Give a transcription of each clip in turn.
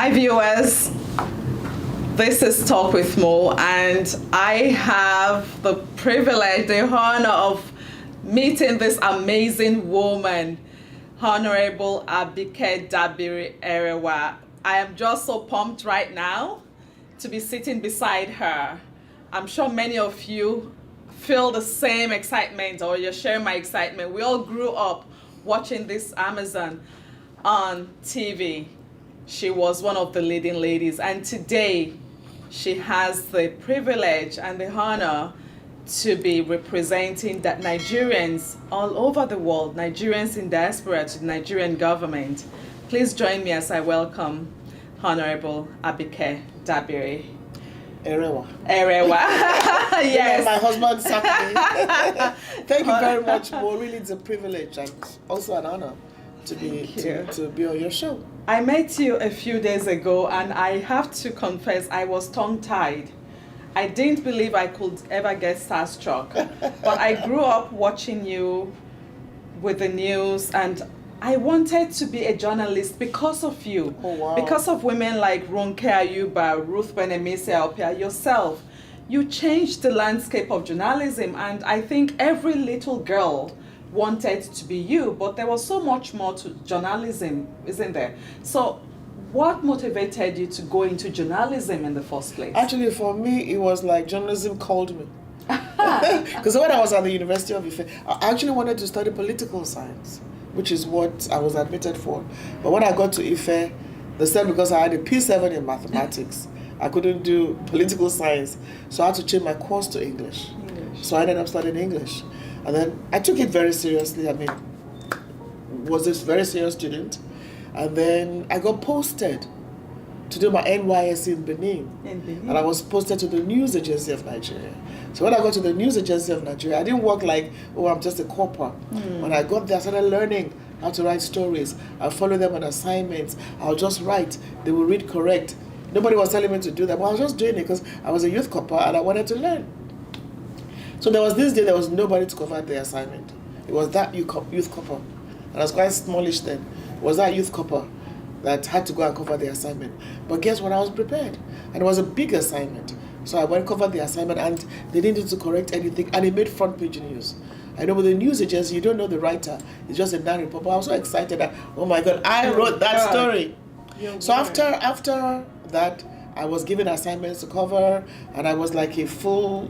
Hi viewers, this is Talk with Mo, and I have the privilege, the honor of meeting this amazing woman, Honorable Abike Dabiri-Erewa. I am just so pumped right now to be sitting beside her. I'm sure many of you feel the same excitement, or you're sharing my excitement. We all grew up watching this Amazon on TV. She was one of the leading ladies, and today she has the privilege and the honor to be representing that Nigerians all over the world, Nigerians in diaspora, to the Nigerian government. Please join me as I welcome Honorable Abike Erewa. Yes. My husband sacked me. Thank you very much, Mo. Really, it's a privilege and also an honor to be on your show. I met you a few days ago, and I have to confess I was tongue-tied. I didn't believe I could ever get starstruck, but I grew up watching you with the news, and I wanted to be a journalist because of you. Oh, wow. Because of women like Ronke Ayuba, Ruth Benemisi, yourself. You changed the landscape of journalism, and I think every little girl wanted to be you, but there was so much more to journalism, isn't there? So what motivated you to go into journalism in the first place? Actually, for me, it was like journalism called me. Because when I was at the University of Ife, I actually wanted to study political science, which is what I was admitted for. But when I got to Ife, they said because I had a P7 in mathematics, I couldn't do political science, so I had to change my course to English. So I ended up studying English. And then I took it very seriously. I mean, was this very serious student. And then I got posted to do my NYSC in Benin. And I was posted to the News Agency of Nigeria. So when I got to the News Agency of Nigeria, I didn't work like, oh, I'm just a corper. When I got there, I started learning how to write stories. I'll follow them on assignments. I'll just write. They will read correct. Nobody was telling me to do that, but I was just doing it because I was a youth corper and I wanted to learn. So there was this day, there was nobody to cover the assignment. It was that youth corper. And I was quite smallish then. It was that youth corper that had to go and cover the assignment. But guess what? I was prepared. And it was a big assignment. So I went and covered the assignment, and they didn't need to correct anything, and it made front page news. I know with the news agency, you don't know the writer. It's just a narrative. But I was so excited that, oh my God, I wrote that story. So after that, I was given assignments to cover, and I was like a full,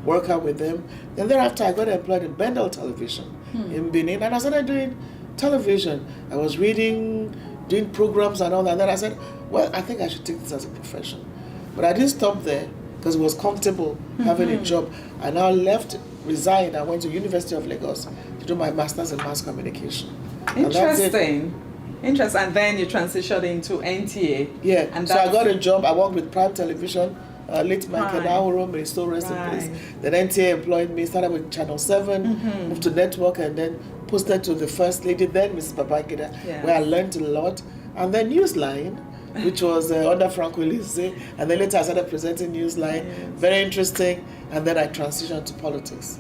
worker with them. Then thereafter, I got employed in Bendel Television in Benin, and I started doing television. I was reading, doing programs and all that. And then I said, well, I think I should take this as a profession. But I didn't stop there because it was comfortable having a job. I now resigned. I went to University of Lagos to do my master's in mass communication. Interesting. Interesting. And then you transitioned into NTA. Yeah. And so I got a job. I worked with Prime Television, late Michael Nauro, may still rest in peace. Then NTA employed me, started with Channel 7, moved to Network, and then posted to the First Lady, then Mrs. Babangida, where I learned a lot. And then Newsline, which was under Franco Elise, and then later I started presenting Newsline. Very interesting. And then I transitioned to politics.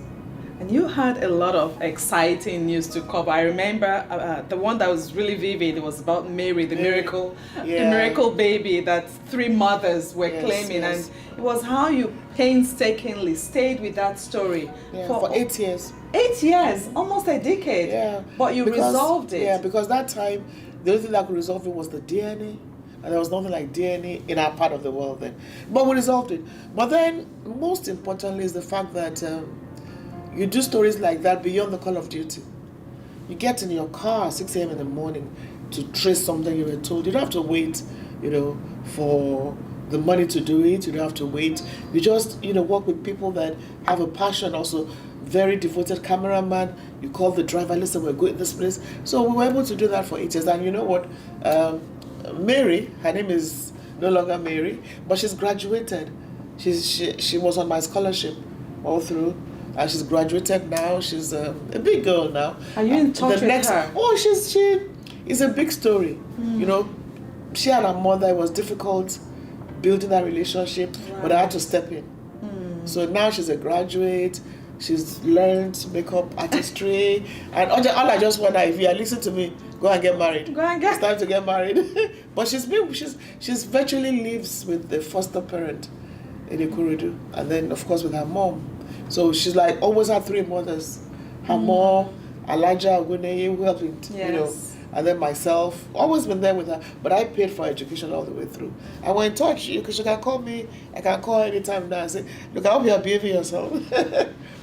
And you had a lot of exciting news to cover. I remember the one that was really vivid. It was about Mary, the miracle baby that 3 mothers were claiming, and it was how you painstakingly stayed with that story for 8 years. 8 years, almost a decade. Yeah, but you resolved it. Yeah, because that time the only thing that could resolve it was the DNA. And there was nothing like DNA in our part of the world then. But we resolved it. But then, most importantly, is the fact that you do stories like that beyond the call of duty. You get in your car at 6 a.m. in the morning to trace something you were told. You don't have to wait, for the money to do it. You don't have to wait. You just, work with people that have a passion, also very devoted cameraman. You call the driver, listen, we're going this place. So we were able to do that for 8 years. And you know what? Mary, her name is no longer Mary, but she's graduated. She was on my scholarship all through. She's graduated now. She's a big girl now. Are you in touch with her? Oh, she is a big story. She and her mother, it was difficult building that relationship, but I had to step in. So now she's a graduate. She's learned makeup artistry, and all I just wonder, if you are listening to me, go and get married. Go and get. It's time to get married. But she's virtually lives with the foster parent in Ikorodu, and then of course with her mom. So she's like always had 3 mothers. Her mom, Alaja Aguneye, who helped with, Yes. you know, and then myself, always been there with her. But I paid for education all the way through. And we're in touch. She can call me. I can call her anytime now and say, look, I hope you are behaving yourself.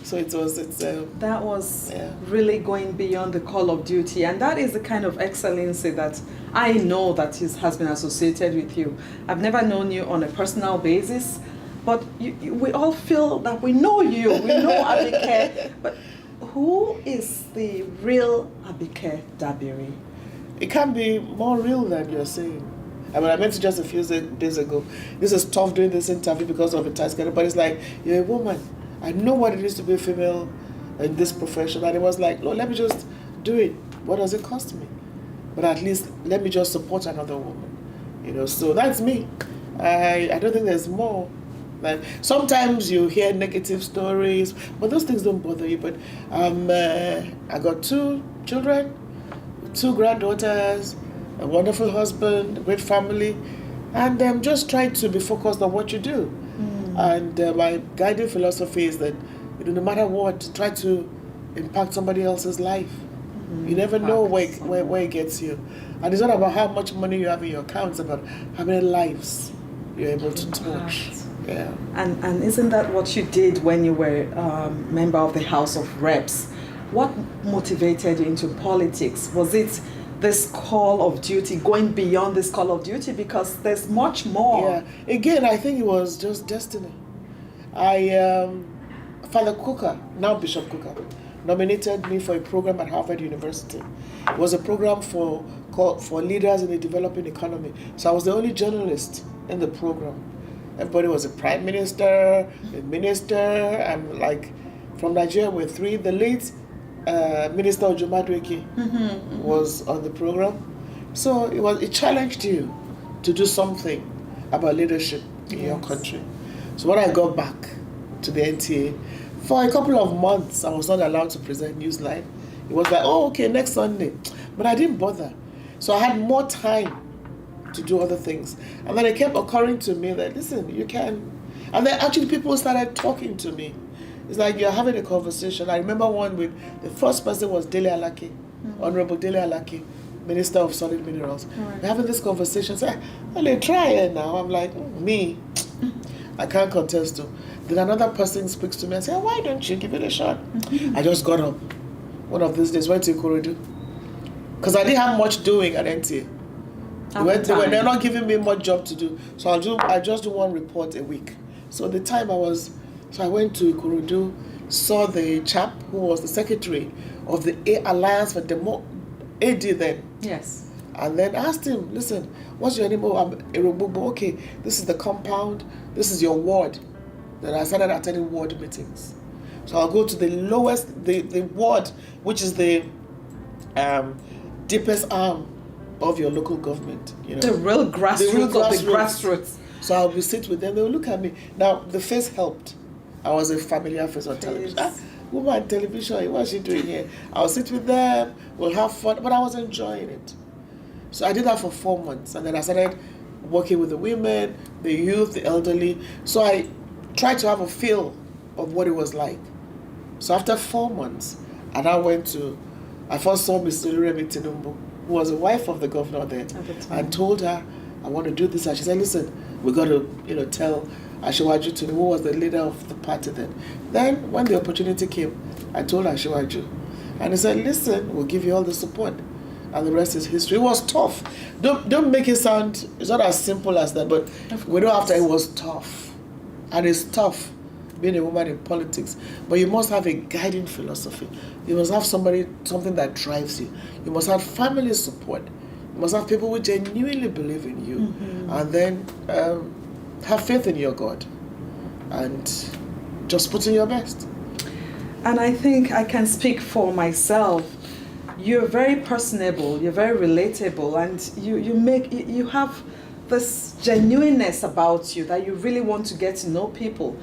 So that was yeah. really going beyond the call of duty, and that is the kind of excellency that I know that has been associated with you. I've never known you on a personal basis, but we all feel that we know you. We know Abike, but who is the real Abike Dabiri? It can't be more real than you're saying. I mean, I met you just a few days ago. This is tough doing this interview because of the tight schedule, but it's like, you're a woman. I know what it is to be a female in this profession. And it was like, no, let me just do it. What does it cost me? But at least let me just support another woman. You know, so that's me. I don't think there's more. Like, sometimes you hear negative stories, but those things don't bother you. But I got 2 children, 2 granddaughters, a wonderful husband, a great family, and just try to be focused on what you do. And my guiding philosophy is that, you know, no matter what, try to impact somebody else's life. You never know where it gets you. And it's not about how much money you have in your account, it's about how many lives you're able to touch. Yeah. And isn't that what you did when you were member of the House of Reps? What motivated you into politics? Was it this call of duty, going beyond this call of duty? Because there's much more. Yeah. Again, I think it was just destiny. Father Cooker, now Bishop Cooker, nominated me for a program at Harvard University. It was a program for leaders in the developing economy. So I was the only journalist in the program. Everybody was a prime minister, a minister, and like from Nigeria were 3. The late Minister Ojumadueke was on the program. So it challenged you to do something about leadership in your country. So when I got back to the NTA, for a couple of months I was not allowed to present Newsline. It was like, oh, okay, next Sunday. But I didn't bother. So I had more time to do other things. And then it kept occurring to me that, listen, you can. And then actually people started talking to me. It's like you're having a conversation. I remember one with, the first person was Dele Alaki, Honorable Dele Alaki, Minister of Solid Minerals. Right. We're having this conversation. So, well, they try it now. I'm like, me, I can't contest to. Then another person speaks to me and says, why don't you give it a shot? I just got up. One of these days, went to Ikorodu. Because I didn't have much doing at NTA. They're not giving me much job to do. So I just do 1 report a week. So the time I went to Ikorodu, saw the chap who was the secretary of the Alliance for AD then. Yes. And then asked him, listen, what's your name? Oh, I'm Erogbobo. Okay, this is the compound, this is your ward. Then I started attending ward meetings. So I'll go to the lowest, the ward, which is the deepest arm of your local government. You know, the real grassroots. So I'll be sit with them, they'll look at me. Now, the face helped. I was a familiar face on television. Woman on television, what's she doing here? I'll sit with them, we'll have fun, but I was enjoying it. So I did that for 4 months, and then I started working with the women, the youth, the elderly. So I tried to have a feel of what it was like. So after 4 months, I first saw Miss Oluremi Tinubu, who was the wife of the governor then, and told her, I want to do this. And she said, listen, we got to, tell Asiwaju Tinubu, who was the leader of the party then. Then, when the opportunity came, I told Asiwaju. And he said, listen, we'll give you all the support. And the rest is history. It was tough. Don't make it sound, it's not as simple as that, but we know after it was tough. And it's tough being a woman in politics. But you must have a guiding philosophy. You must have something that drives you. You must have family support. You must have people who genuinely believe in you. And then have faith in your God. And just put in your best. And I think I can speak for myself. You're very personable, you're very relatable, and you have this genuineness about you that you really want to get to know people.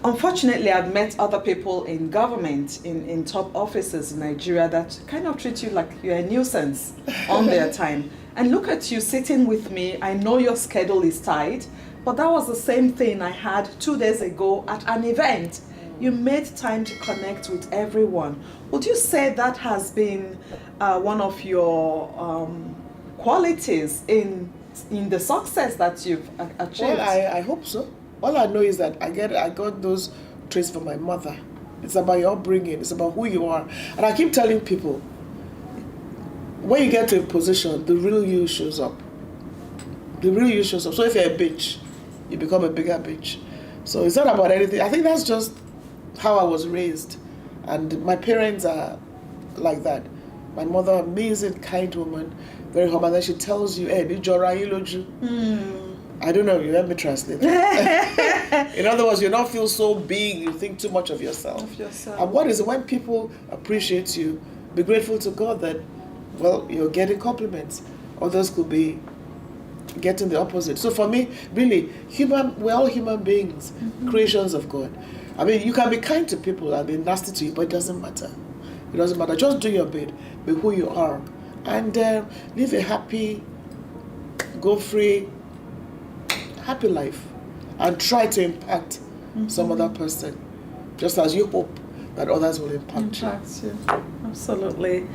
Unfortunately, I've met other people in government, in top offices in Nigeria that kind of treat you like you're a nuisance on their time. And look at you sitting with me. I know your schedule is tight, but that was the same thing I had 2 days ago at an event. You made time to connect with everyone. Would you say that has been one of your qualities in the success that you've achieved? Well, I hope so. All I know is that I got those traits from my mother. It's about your upbringing. It's about who you are. And I keep telling people, when you get to a position, the real you shows up. The real you shows up. So if you're a bitch, you become a bigger bitch. So it's not about anything. I think that's just how I was raised. And my parents are like that. My mother, amazing, kind woman, very humble. And then she tells you, hey, I don't know, you let me translate. In other words, you don't feel so big, you think too much of yourself. And what is it, when people appreciate you, be grateful to God that, well, you're getting compliments. Others could be getting the opposite. So for me, really, we're all human beings, creations of God. I mean, you can be kind to people and be nasty to you, but it doesn't matter. It doesn't matter. Just do your bit, be who you are, and live a happy, go free, happy life, and try to impact some other person, just as you hope that others will impact you. Absolutely.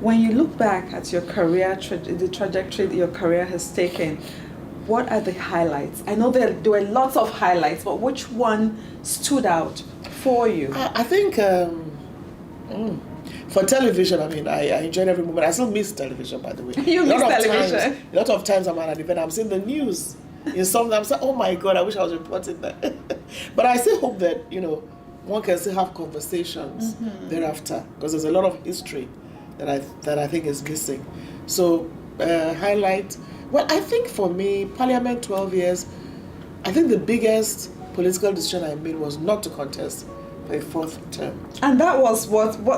When you look back at your career, the trajectory that your career has taken, what are the highlights? I know there were lots of highlights, but which one stood out for you? I think for television, I mean, I enjoyed every moment. I still miss television, by the way. You miss television? A lot of times I'm at an event, I'm seeing the news. In some, I'm saying, oh my God, I wish I was reporting that. But I still hope that, one can still have conversations thereafter, because there's a lot of history that I think is missing. So, highlight. Well, I think for me, Parliament 12 years, I think the biggest political decision I made was not to contest for a fourth term. And that was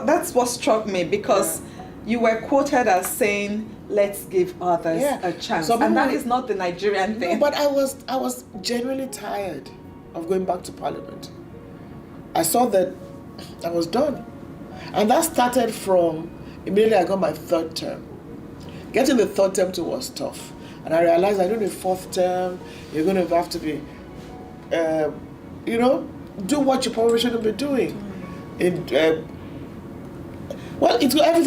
that's what struck me, because you were quoted as saying, let's give others a chance. So and that is not the Nigerian thing. No, but I was genuinely tired of going back to Parliament. I saw that I was done. And that started from immediately I got my third term. Getting the third term too was tough. And I realized I don't need fourth term, you're going to have to be, do what you probably shouldn't be doing. Everything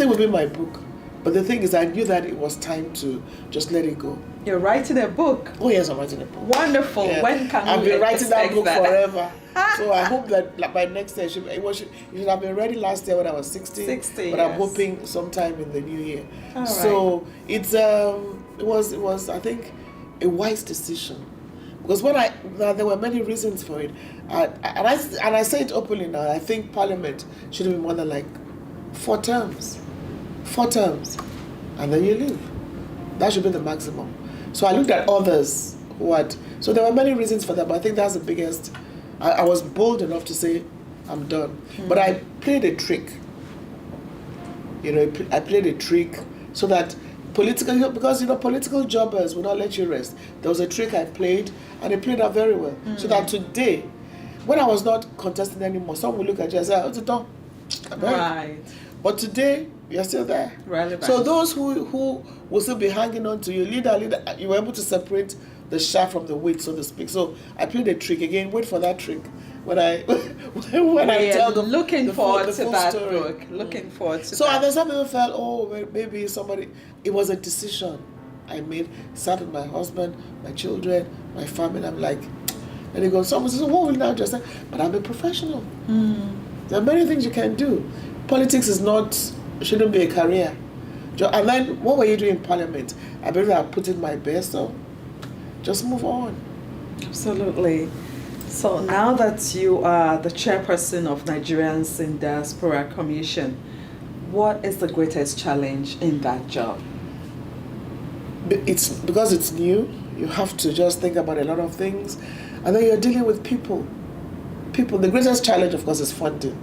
was in my book. But the thing is, I knew that it was time to just let it go. You're writing a book. Oh yes, I'm writing a book. Wonderful. Yeah. When can I've we been writing that book that? forever. So I hope that by next year, it should have been ready last year when I was 60. But I'm hoping sometime in the new year. All so it was I think a wise decision, because there were many reasons for it, and I say it openly now. I think Parliament should have been more than like 4 terms. 4 terms, and then you leave. That should be the maximum. So I looked at others who had, so there were many reasons for that, but I think that's the biggest. I was bold enough to say, I'm done. But I played a trick. I played a trick so that political jobbers will not let you rest. There was a trick I played, and it played out very well. So that today, when I was not contesting anymore, someone would look at you and say, oh, it's done. Right. But today, you're still there. Relevant. So those who will still be hanging on to you, leader, you were able to separate the chaff from the wheat, so to speak. So I played a trick again. Wait for that trick when I tell them. Looking forward to that story. book. Looking forward to. So and then some people felt, oh, maybe somebody. It was a decision I made. Sat with my husband, my children, my family. I'm like, and they go. Someone says, what will now just say? But I'm a professional. There are many things you can do. Politics shouldn't be a career. And then, what were you doing in Parliament? I believe I put in my best, so just move on. Absolutely. So now that you are the chairperson of Nigerians in Diaspora Commission, what is the greatest challenge in that job? It's because it's new. You have to just think about a lot of things, and then you're dealing with people. The greatest challenge, of course, is funding.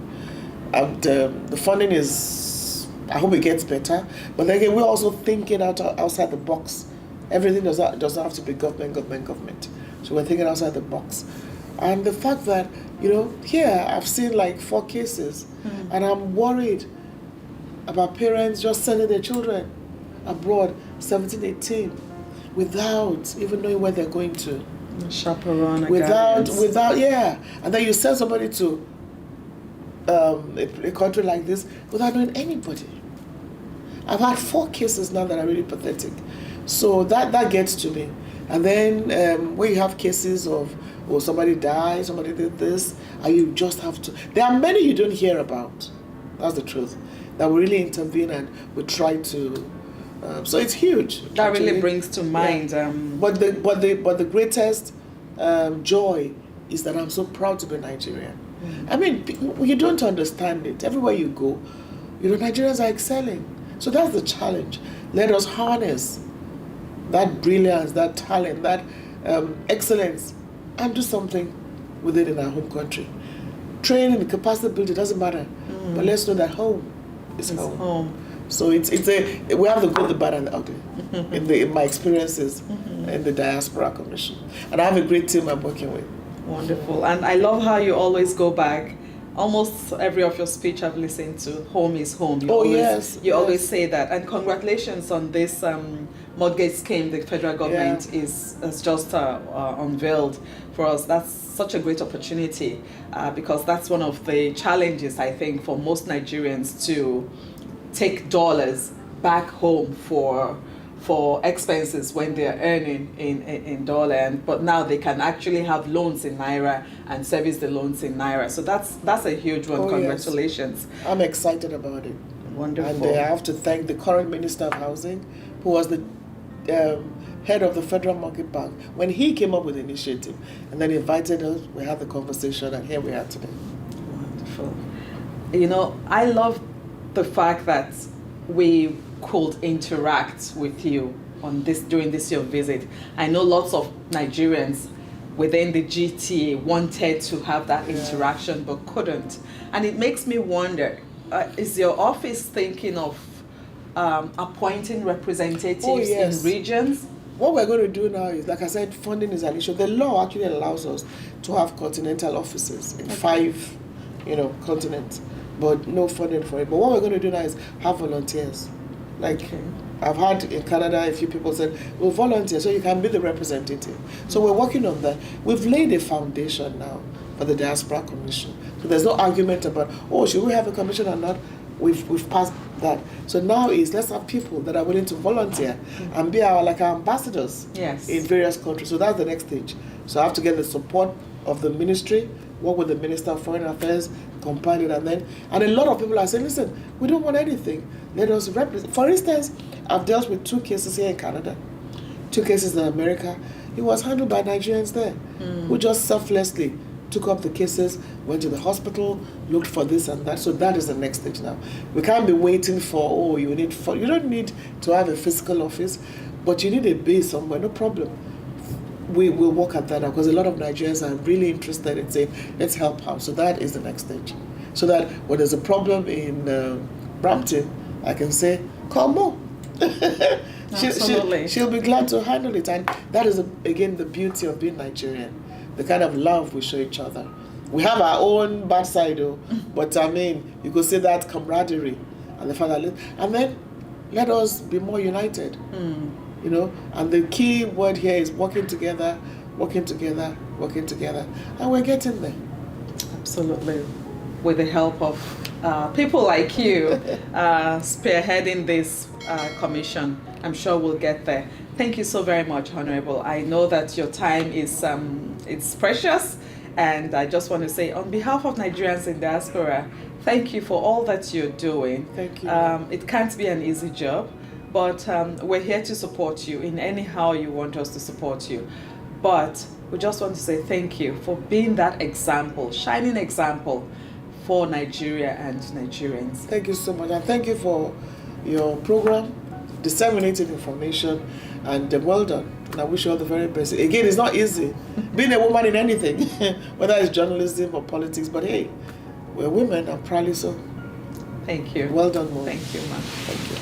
And the funding is, I hope it gets better. But then again, we're also thinking outside the box. Everything does not have to be government. So we're thinking outside the box. And the fact that, here I've seen like 4 cases, and I'm worried about parents just sending their children abroad, 17, 18, without even knowing where they're going to. Chaperone. Without, and then you send somebody to a country like this without knowing anybody. I've had 4 cases now that are really pathetic. So that gets to me. And then when you have cases of, somebody died, somebody did this, and you just have to. There are many you don't hear about. That's the truth. That we really intervene and we try to. So it's huge. That actually really brings to mind. Yeah. But the greatest joy is that I'm so proud to be Nigerian. I mean, you don't understand it. Everywhere you go, Nigerians are excelling. So that's the challenge. Let us harness that brilliance, that talent, that excellence, and do something with it in our home country. Training, capacity building, doesn't matter. But let's know that home is home. So we have the good, the bad, and the ugly in my experiences in the Diaspora Commission. And I have a great team I'm working with. Wonderful. And I love how you always go back. Almost every of your speech I've listened to, home is home. You always say that. And congratulations on this mortgage scheme the federal government has just unveiled for us. That's such a great opportunity because that's one of the challenges, I think, for most Nigerians to take dollars back home for expenses when they're earning in dollar, but now they can actually have loans in naira and service the loans in naira. So that's a huge one. Congratulations. Yes. I'm excited about it. Wonderful. And I have to thank the current Minister of Housing, who was the head of the Federal Market Bank, when he came up with the initiative and then invited us. We had the conversation, and here we are today. Wonderful. I love the fact that we could interact with you during this your visit. I know lots of Nigerians within the GTA wanted to have that interaction but couldn't, and it makes me wonder, is your office thinking of appointing representatives in regions? What we're going to do now is, like I said, funding is an issue. The law actually allows us to have continental offices in 5 continents, but no funding for it. But what we're going to do now is have volunteers. I've had in Canada, a few people said, we'll volunteer so you can be the representative. So we're working on that. We've laid a foundation now for the Diaspora Commission. So there's no argument about, should we have a commission or not? We've passed that. So now let's have people that are willing to volunteer and be our ambassadors in various countries. So that's the next stage. So I have to get the support of the ministry, work with the Minister of Foreign Affairs, compile it, and a lot of people are saying, listen, we don't want anything. Let us represent. For instance, I've dealt with 2 cases here in Canada, 2 cases in America. It was handled by Nigerians there who just selflessly took up the cases, went to the hospital, looked for this and that. So that is the next stage now. We can't be waiting for, you don't need to have a physical office, but you need a base somewhere, no problem. We will work at that because a lot of Nigerians are really interested in saying, let's help out. So that is the next stage. So that when there's a problem in Brampton, I can say, call Mo. She'll be glad to handle it. And that is, again, the beauty of being Nigerian, the kind of love we show each other. We have our own bad side, but you could say that camaraderie and the fact that, and then let us be more united. And the key word here is working together, and we're getting there. Absolutely. With the help of people like you spearheading this commission, I'm sure we'll get there. Thank you so very much, Honorable. I know that your time is it's precious, and I just want to say, on behalf of Nigerians in diaspora, thank you for all that you're doing. Thank you. It can't be an easy job, but we're here to support you in any how you want us to support you. But we just want to say thank you for being that example, shining example for Nigeria and Nigerians. Thank you so much, and thank you for your program, disseminating information, and well done. And I wish you all the very best. Again, it's not easy being a woman in anything, whether it's journalism or politics, but hey, we're women, and proudly so. Thank you. Well done, Mo. Thank you, ma'am. Thank you.